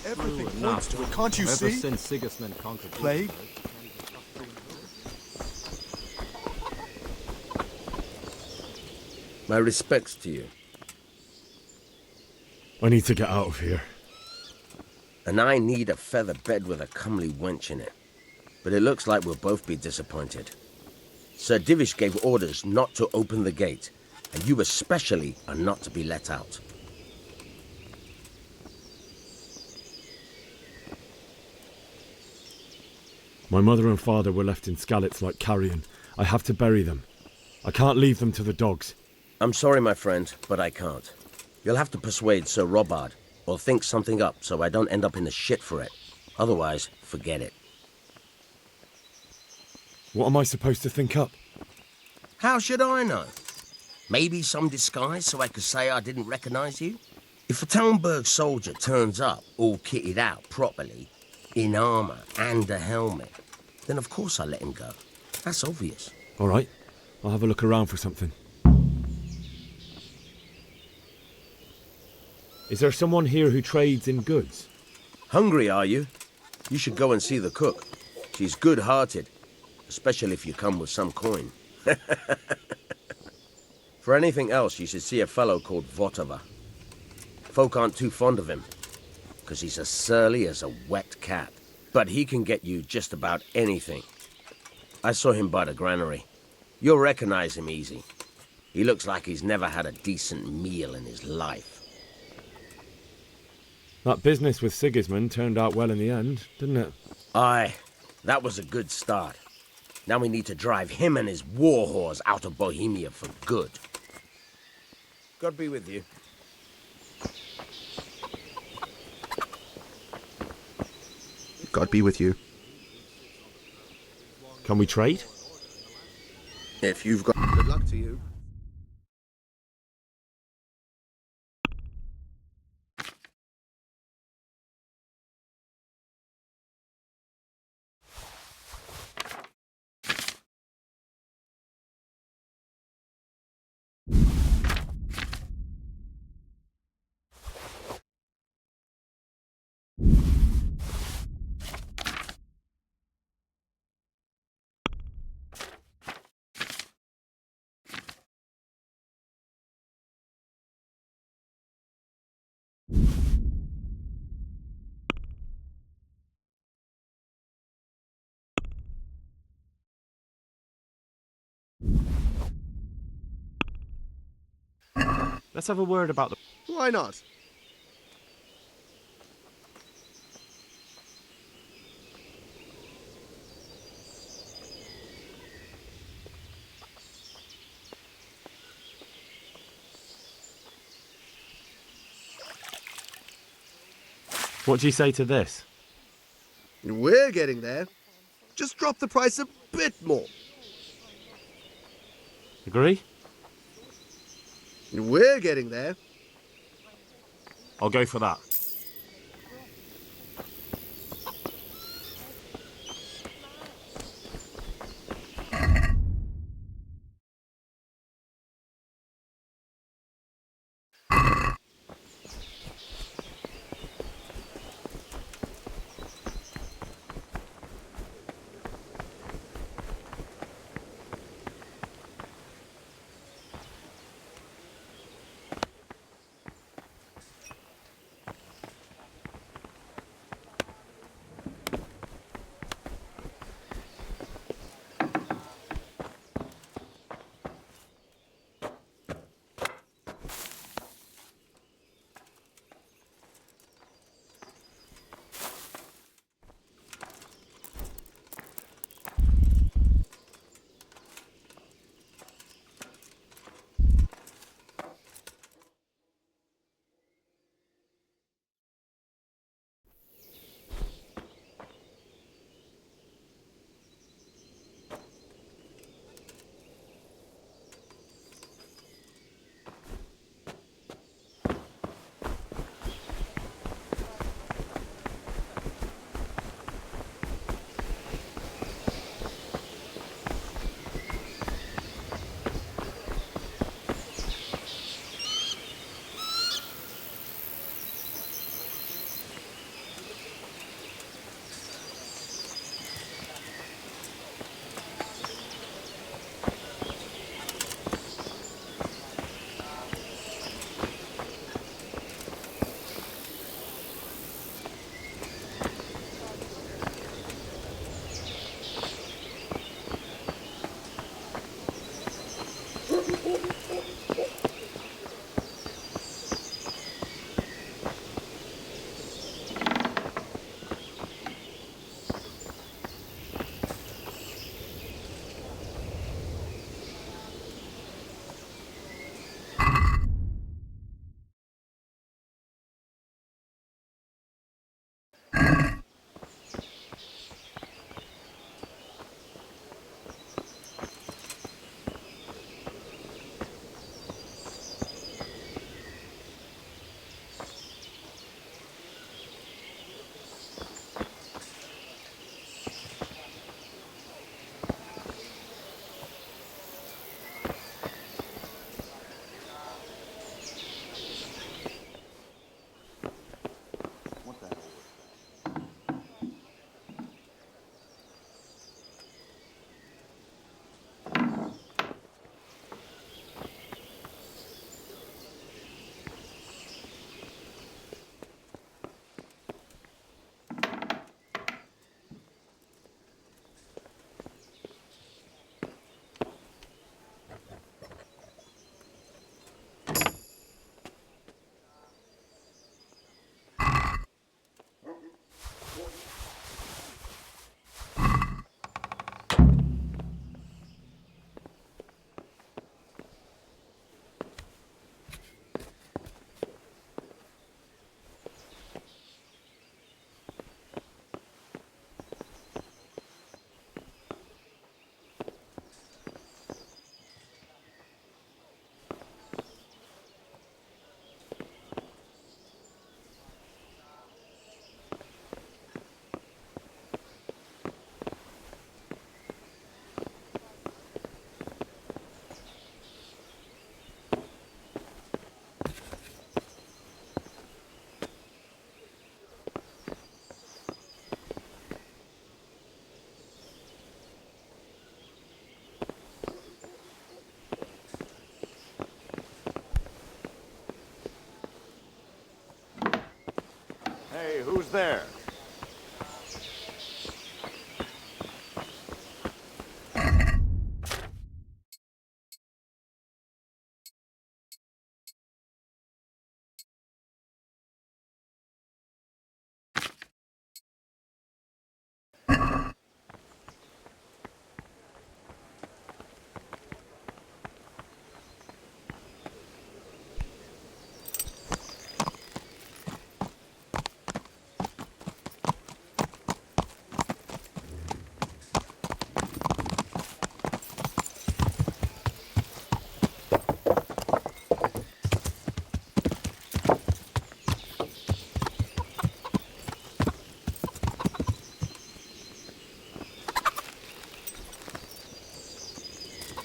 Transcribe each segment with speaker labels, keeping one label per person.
Speaker 1: Everything points to it, can't you see?
Speaker 2: Ever since Sigismund conquered
Speaker 1: Plague?
Speaker 3: My respects to you.
Speaker 4: I need to get out of here.
Speaker 3: And I need a feather bed with a comely wench in it. But it looks like we'll both be disappointed. Sir Divish gave orders not to open the gate, and you especially are not to be let out.
Speaker 4: My mother and father were left in Skalitz like carrion. I have to bury them. I can't leave them to the dogs.
Speaker 3: I'm sorry, my friend, but I can't. You'll have to persuade Sir Robard, or think something up so I don't end up in the shit for it. Otherwise, forget it.
Speaker 4: What am I supposed to think up?
Speaker 3: How should I know? Maybe some disguise so I could say I didn't recognize you? If a Talmberg soldier turns up, all kitted out properly, in armor and a helmet, then of course I let him go. That's obvious.
Speaker 4: All right, I'll have a look around for something. Is there someone here who trades in goods?
Speaker 3: Hungry, are you? You should go and see the cook. She's good-hearted, especially if you come with some coin. For anything else, you should see a fellow called Votava. Folk aren't too fond of him, because he's as surly as a wet cat. But he can get you just about anything. I saw him by the granary. You'll recognize him easy. He looks like he's never had a decent meal in his life.
Speaker 4: That business with Sigismund turned out well in the end, didn't it?
Speaker 3: Aye, that was a good start. Now we need to drive him and his war whores out of Bohemia for good. God be with you.
Speaker 1: God be with you.
Speaker 4: Can we trade?
Speaker 1: If you've got... Good luck to you.
Speaker 2: Let's have a word about the...
Speaker 1: Why not?
Speaker 2: What do you say to this?
Speaker 1: We're getting there. Just drop the price a bit more.
Speaker 2: Agree?
Speaker 1: We're getting there.
Speaker 2: I'll go for that.
Speaker 5: Hey, who's there?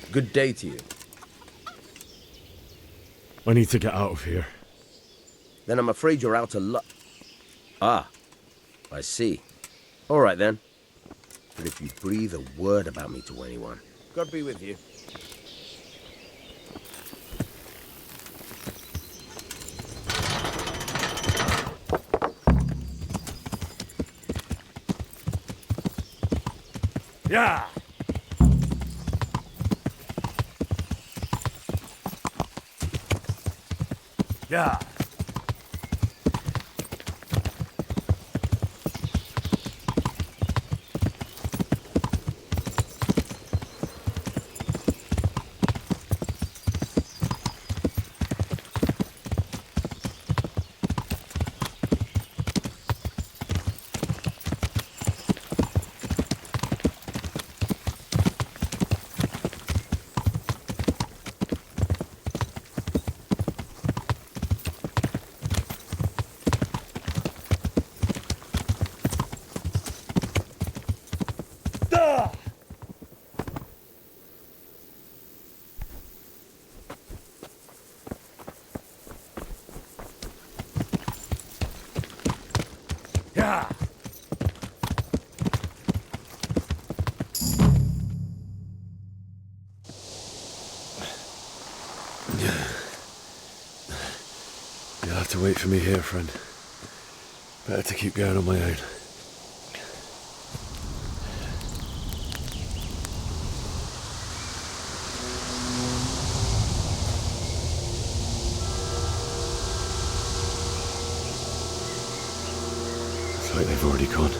Speaker 3: Good day to you.
Speaker 4: I need to get out of here.
Speaker 3: Then I'm afraid you're out of luck. Ah, I see. All right then. But if you breathe a word about me to anyone, God be with you.
Speaker 4: Yeah! Yeah! Yeah! You'll have to wait for me here, friend. Better to keep going on my own. It's like they've already gone.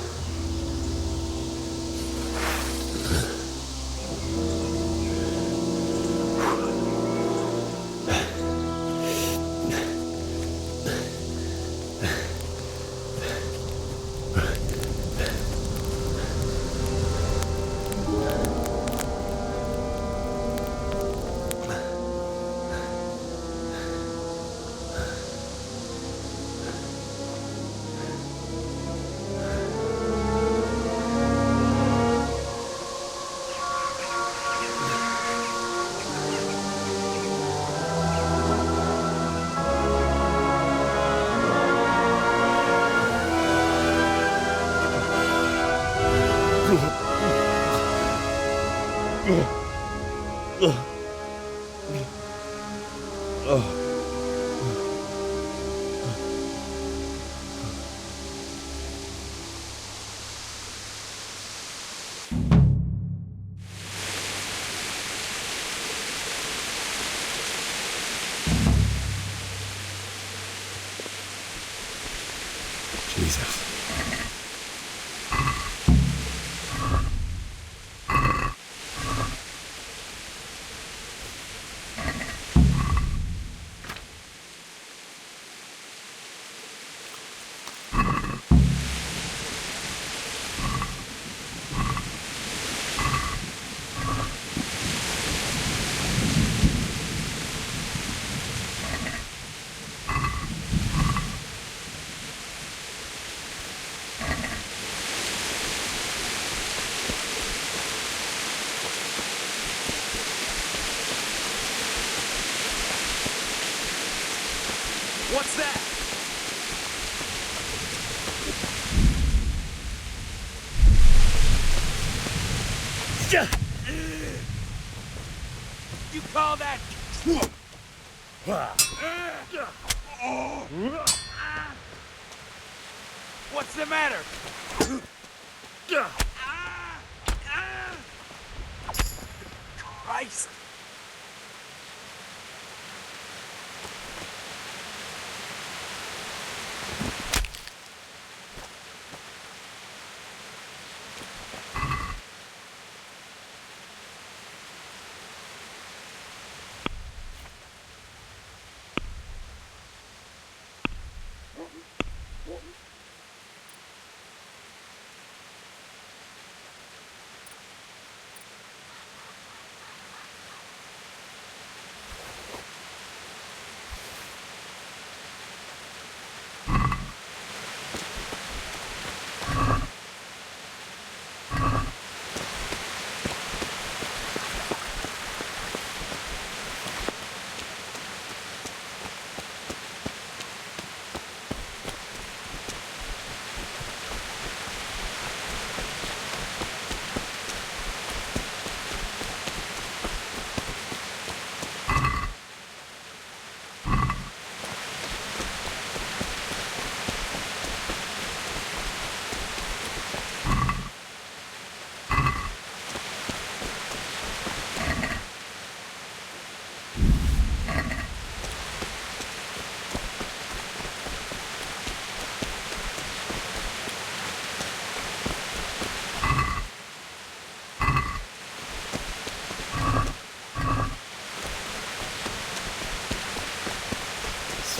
Speaker 4: Jesus.
Speaker 5: What's that? You call that? What's the matter? Christ!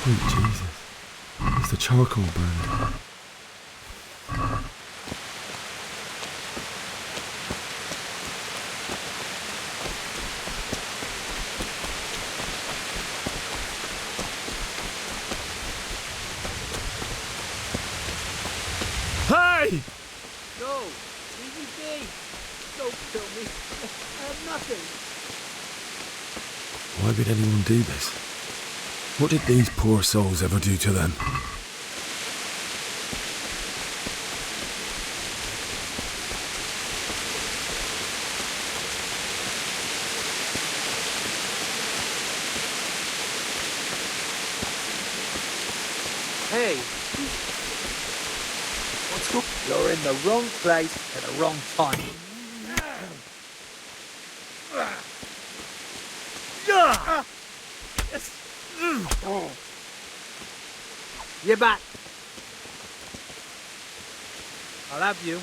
Speaker 4: Sweet Jesus. It's the charcoal burning. Hey!
Speaker 6: No, leave me be. Don't kill me. I have nothing.
Speaker 4: Why would anyone do this? What did these poor souls ever do to them?
Speaker 6: Hey,
Speaker 5: What's going?
Speaker 6: you're in the wrong place at the wrong time. You're back. I'll have you.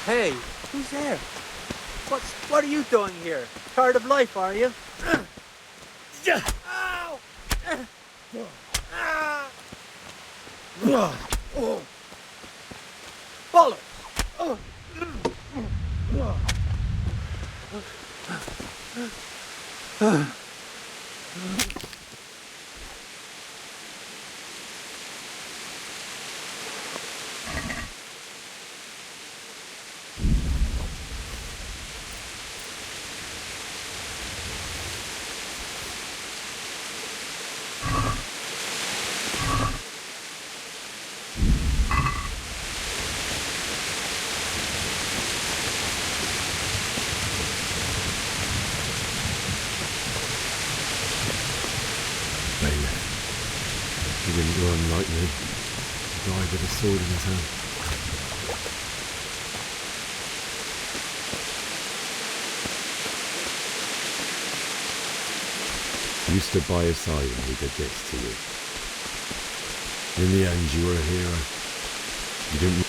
Speaker 6: Hey, who's there? What are you doing here? Tired of life, are you? Ow! Bollocks!
Speaker 4: didn't run like me. He died with a sword in his hand. You stood by his side when he did this to you. In the end, you were a hero. You didn't...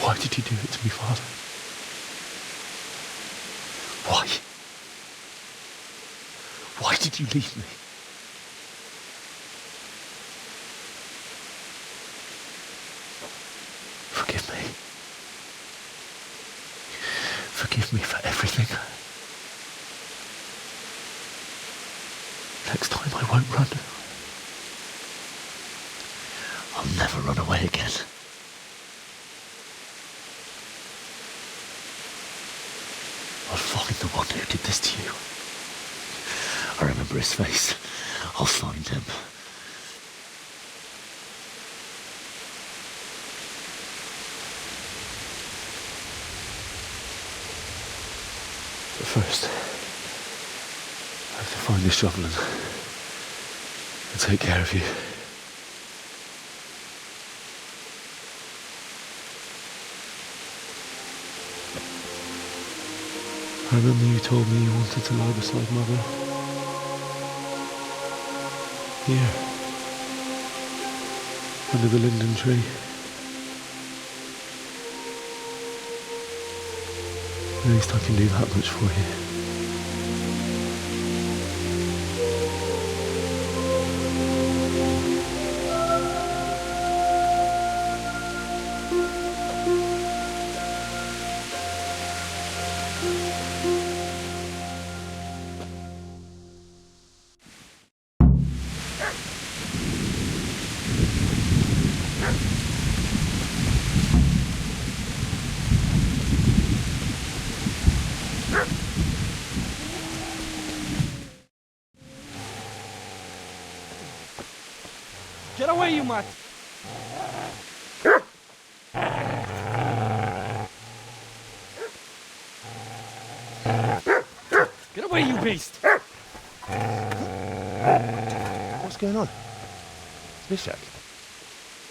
Speaker 7: Why did you do it to me, Father? Why? Why did you leave me? Forgive me. Forgive me for everything. Next time I won't run. I'll never run away again. I'll find the one who did this to you. I remember his face. I'll find him. But first, I have to find the shovel and take care of you. I remember you told me you wanted to lie beside Mother. Here. Under the linden tree. At least I can do that much for you.
Speaker 8: Get away, you mutt! Get away, you beast!
Speaker 7: What's going on? Bishak?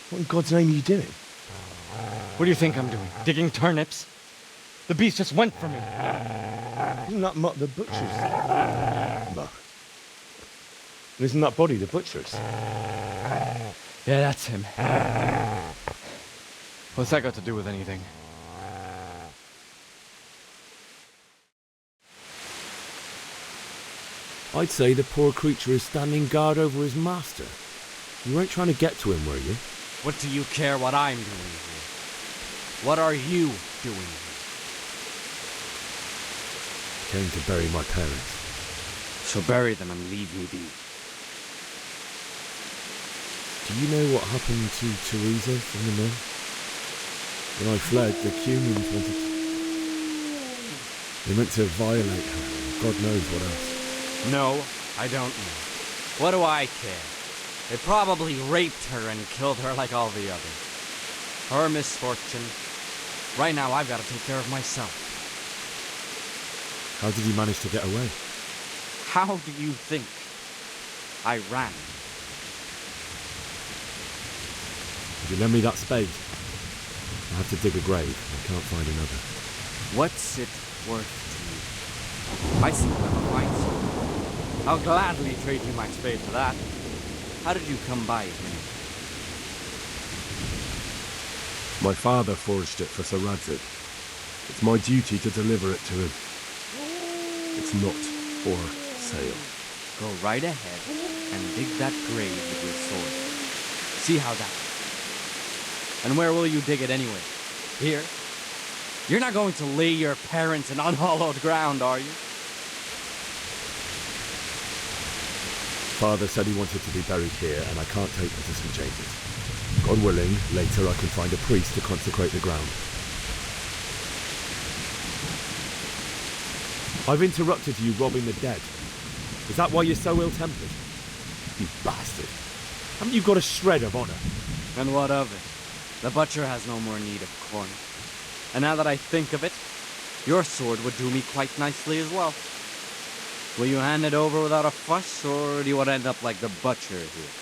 Speaker 7: What in God's name are you doing?
Speaker 8: What do you think I'm doing? Digging turnips? The beast just went for me.
Speaker 7: Isn't that Mutt the butcher's? Mutt. And isn't that body the butcher's?
Speaker 8: Yeah, that's him. What's that got to do with anything?
Speaker 4: I'd say the poor creature is standing guard over his master. You weren't trying to get to him, were you?
Speaker 8: What do you care what I'm doing here? What are you doing here?
Speaker 4: Came to bury my parents.
Speaker 8: So bury them and leave me be.
Speaker 4: Do you know what happened to Teresa from the mill? When I fled, the Cumans wanted to... They meant to violate her, and God knows what else.
Speaker 8: No, I don't know. What do I care? They probably raped her and killed her like all the others. Her misfortune. Right now, I've got to take care of myself.
Speaker 4: How did you manage to get away?
Speaker 8: How do you think I ran?
Speaker 4: Would you lend me that spade? I have to dig a grave. I can't find another.
Speaker 8: What's it worth to you? I see you have a fine sword. I'll gladly trade you my spade for that. How did you come by it, anyway?
Speaker 2: My father forged it for Sir Radzig. It's my duty to deliver it to him. It's not for sale.
Speaker 8: Go right ahead and dig that grave with your sword. See how that is. And where will you dig it anyway? Here? You're not going to lay your parents in unhallowed ground, are you?
Speaker 4: Father said he wanted to be buried here, and I can't take him to St. James's. God willing, later I can find a priest to consecrate the ground.
Speaker 2: I've interrupted you robbing the dead. Is that why you're so ill-tempered? You bastard. Haven't you got a shred of honor?
Speaker 8: And what of it? The butcher has no more need of corn. And now that I think of it, your sword would do me quite nicely as well. Will you hand it over without a fuss, or do you want to end up like the butcher here?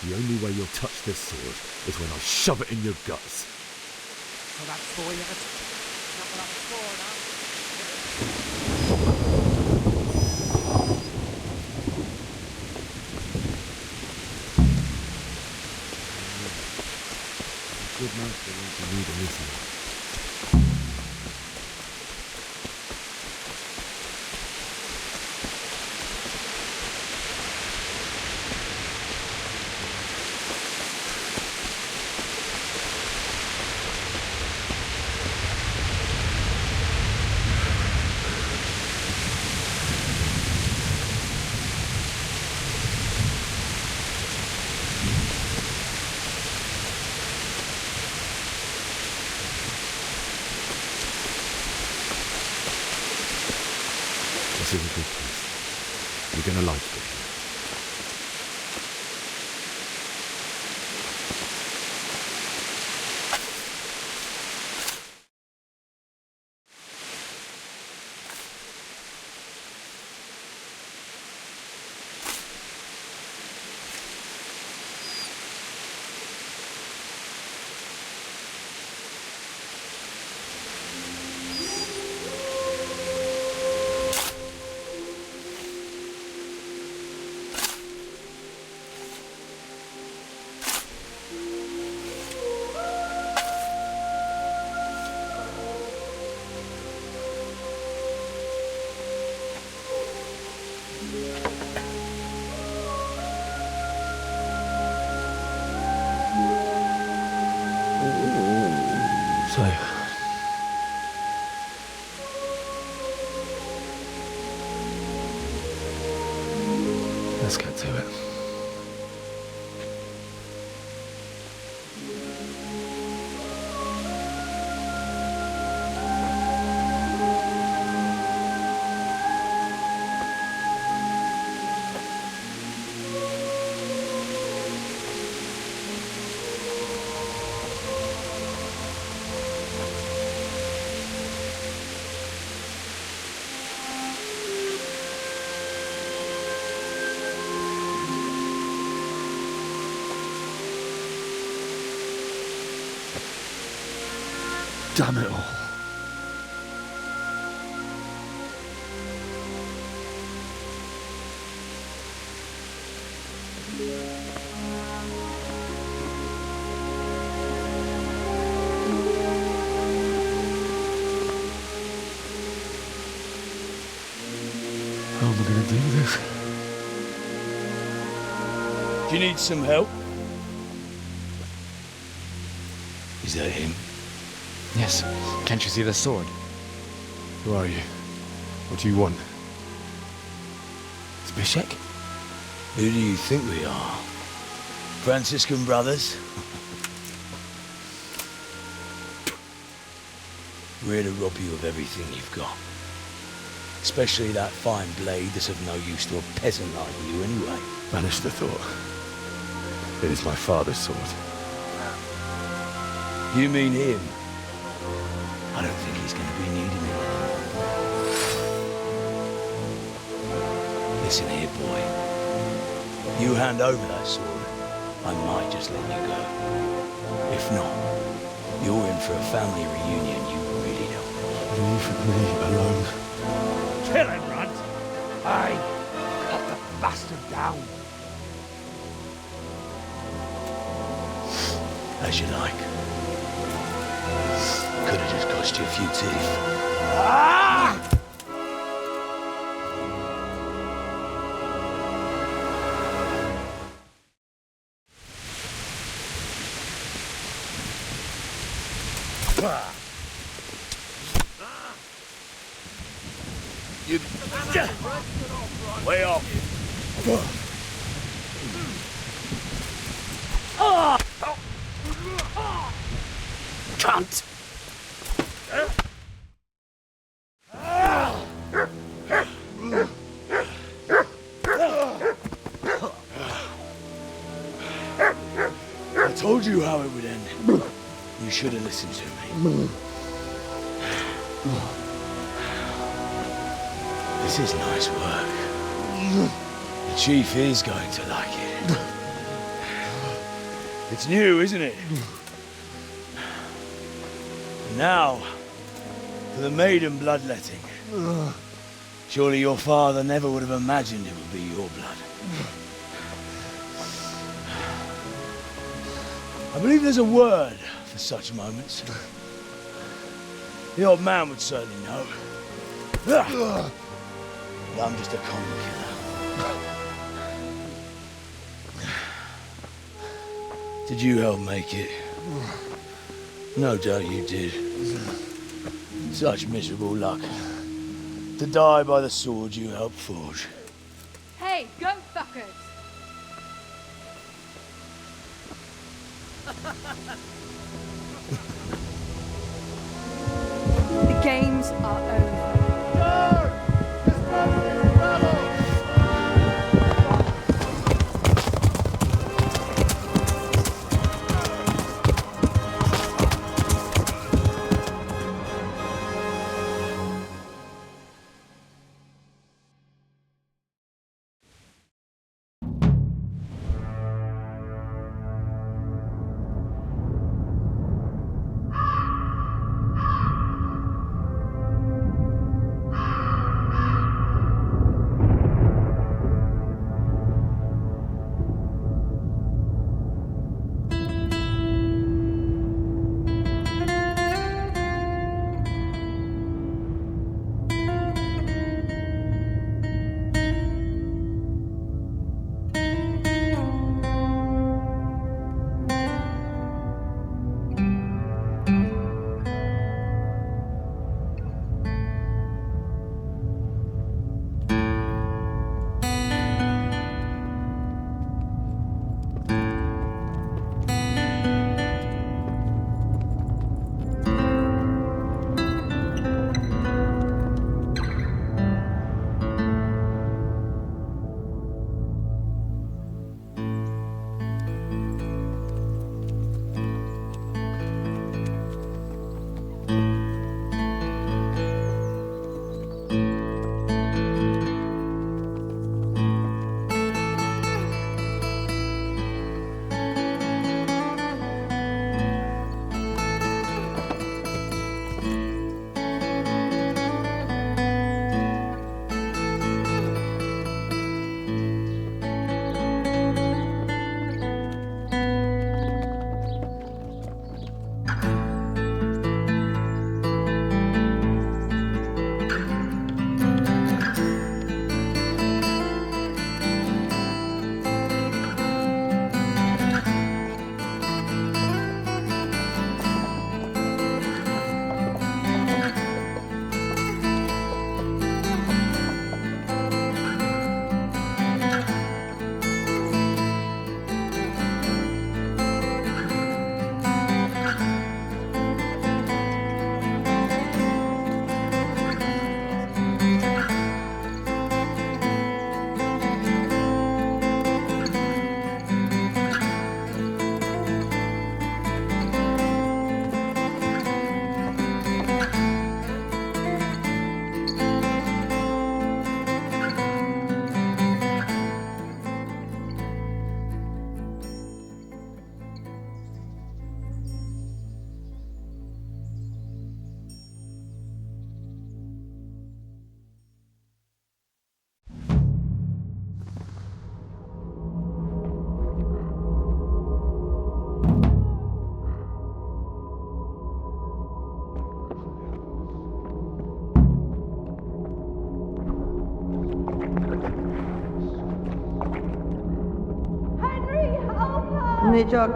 Speaker 2: The only way you'll touch this sword is when I shove it in your guts.
Speaker 8: So that's the way of it. Not without a sword, huh?
Speaker 4: Good master won't be needing anything. This is a good place. You're gonna like it.
Speaker 7: So, let's get to it. Damn it all. How am I going to do this?
Speaker 9: Do you need some help? Is that him?
Speaker 10: Yes. Can't you see the sword?
Speaker 2: Who are you? What do you want?
Speaker 9: Zbyszek? Who do you think we are? Franciscan brothers? We're here to rob you of everything you've got. Especially that fine blade that's of no use to a peasant like you anyway.
Speaker 2: Banish the thought. It is my father's sword.
Speaker 9: You mean him? I don't think he's going to be needing it. Listen here, boy. You hand over that sword, I might just let you go. If not, you're in for a family reunion you really don't want.
Speaker 2: Leave me alone.
Speaker 5: Kill him, Runt! Aye, cut the bastard down.
Speaker 9: As you like. Could have just cost you a few teeth.
Speaker 5: Ah!
Speaker 9: You... Way off. Cunt! knew how it would end. You should have listened to me. This is nice work. The Chief is going to like it. It's new, isn't it? And now, for the maiden bloodletting. Surely your father never would have imagined it would be your blood. I believe there's a word for such moments. The old man would certainly know. But I'm just a common killer. Did you help make it? No doubt you did. Such miserable luck. To die by the sword you helped forge.
Speaker 11: Hey, go fuckers! The games are over.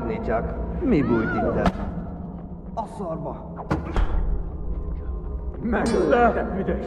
Speaker 12: Nicsak, mi bújt itt? A szarba!
Speaker 5: Megöltek, büdös!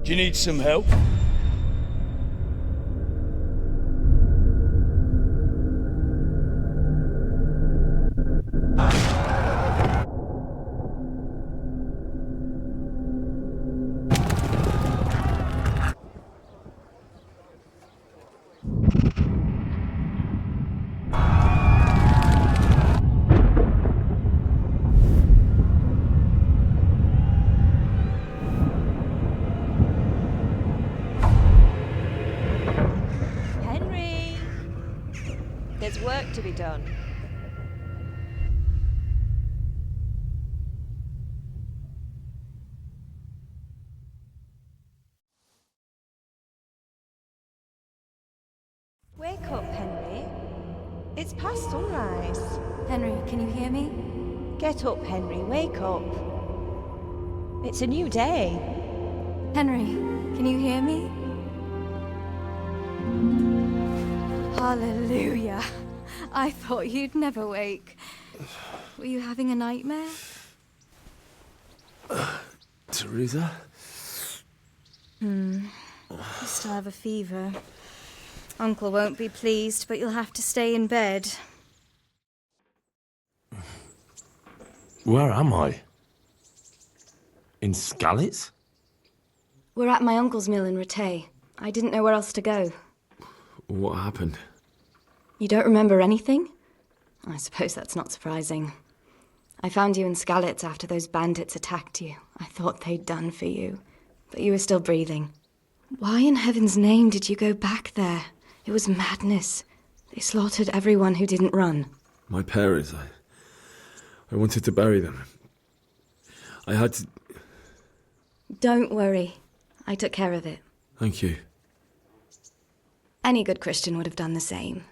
Speaker 9: Do you need some help?
Speaker 13: Henry! There's work to be done. Wake up, Henry. It's past sunrise.
Speaker 11: Henry, can you hear me?
Speaker 13: Get up, Henry. Wake up. It's a new day.
Speaker 11: Henry, can you hear me? Hallelujah. I thought you'd never wake. Were you having a nightmare?
Speaker 4: Teresa?
Speaker 11: You still have a fever. Uncle won't be pleased, but you'll have to stay in bed.
Speaker 2: Where am I? In Skalitz?
Speaker 11: We're at my uncle's mill in Rattay. I didn't know where else to go.
Speaker 4: What happened?
Speaker 11: You don't remember anything? I suppose that's not surprising. I found you in Skalitz after those bandits attacked you. I thought they'd done for you, but you were still breathing. Why in heaven's name did you go back there? It was madness. They slaughtered everyone who didn't run.
Speaker 4: My parents, I wanted to bury them. I had to...
Speaker 11: Don't worry. I took care of it.
Speaker 4: Thank you.
Speaker 11: Any good Christian would have done the same.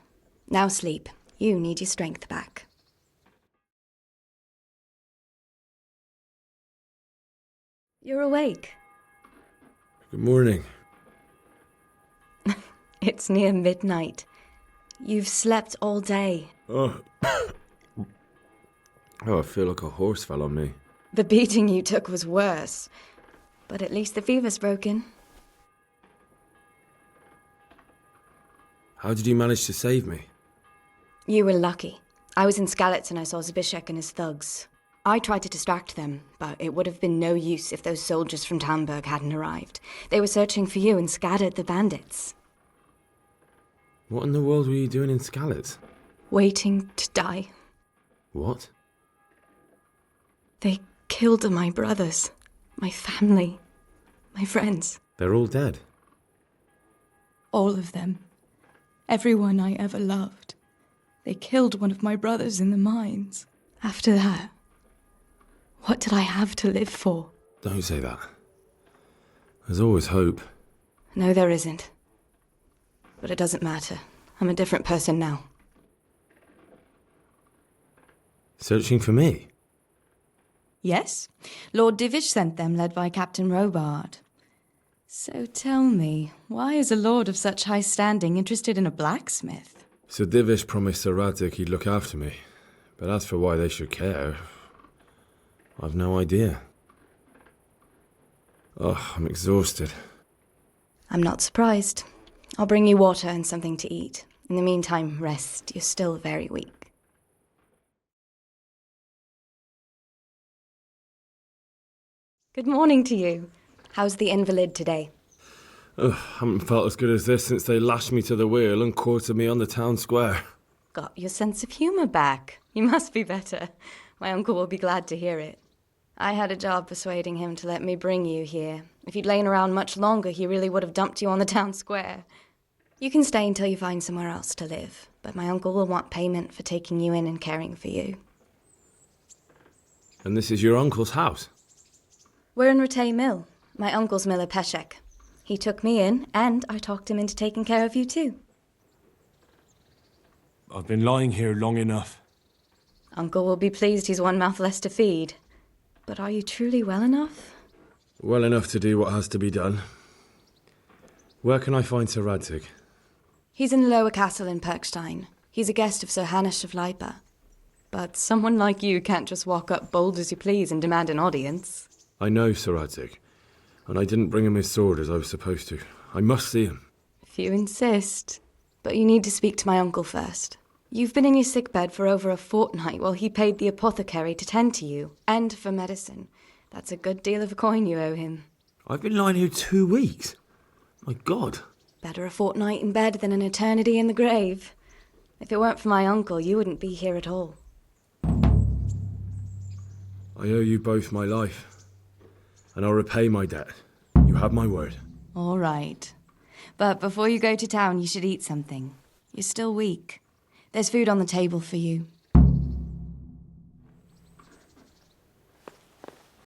Speaker 11: Now sleep. You need your strength back. You're awake.
Speaker 4: Good morning.
Speaker 11: It's near midnight. You've slept all day.
Speaker 4: Oh. I feel like a horse fell on me.
Speaker 11: The beating you took was worse. But at least the fever's broken.
Speaker 4: How did you manage to save me?
Speaker 11: You were lucky. I was in Skalitz and I saw Zbyszek and his thugs. I tried to distract them, but it would have been no use if those soldiers from Talmberg hadn't arrived. They were searching for you and scattered the bandits.
Speaker 4: What in the world were you doing in Skalitz?
Speaker 11: Waiting to die.
Speaker 4: What?
Speaker 11: They killed my brothers, my family, my friends.
Speaker 4: They're all dead.
Speaker 11: All of them. Everyone I ever loved. They killed one of my brothers in the mines. After that, what did I have to live for?
Speaker 4: Don't say that. There's always hope.
Speaker 11: No, there isn't. But it doesn't matter. I'm a different person now.
Speaker 4: Searching for me?
Speaker 11: Yes. Lord Divish sent them, led by Captain Robard. So tell me, why is a lord of such high standing interested in a blacksmith?
Speaker 4: Sir Divish promised Sir Radzig he'd look after me. But as for why they should care, I've no idea. Oh, I'm exhausted.
Speaker 11: I'm not surprised. I'll bring you water and something to eat. In the meantime, rest. You're still very weak. Good morning to you. How's the invalid today?
Speaker 4: Haven't felt as good as this since they lashed me to the wheel and quartered me on the town square.
Speaker 11: Got your sense of humour back. You must be better. My uncle will be glad to hear it. I had a job persuading him to let me bring you here. If you'd lain around much longer, he really would have dumped you on the town square. You can stay until you find somewhere else to live, but my uncle will want payment for taking you in and caring for you.
Speaker 4: And this is your uncle's house?
Speaker 11: We're in Rattay Mill, my uncle's mill at Peshek. He took me in, and I talked him into taking care of you too.
Speaker 2: I've been lying here long enough.
Speaker 11: Uncle will be pleased he's one mouth less to feed. But are you truly well enough?
Speaker 4: Well enough to do what has to be done. Where can I find Sir Radzig?
Speaker 11: He's in the lower castle in Perkstein. He's a guest of Sir Hanush of Leipa. But someone like you can't just walk up bold as you please and demand an audience.
Speaker 4: I know Sir Radzig. And I didn't bring him his sword as I was supposed to. I must see him.
Speaker 11: If you insist. But you need to speak to my uncle first. You've been in your sickbed for over a fortnight while he paid the apothecary to tend to you, and for medicine. That's a good deal of coin you owe him.
Speaker 4: I've been lying here 2 weeks. My God.
Speaker 11: Better a fortnight in bed than an eternity in the grave. If it weren't for my uncle, you wouldn't be here at all.
Speaker 4: I owe you both my life. And I'll repay my debt. You have my word.
Speaker 11: All right. But before you go to town, you should eat something. You're still weak. There's food on the table for you.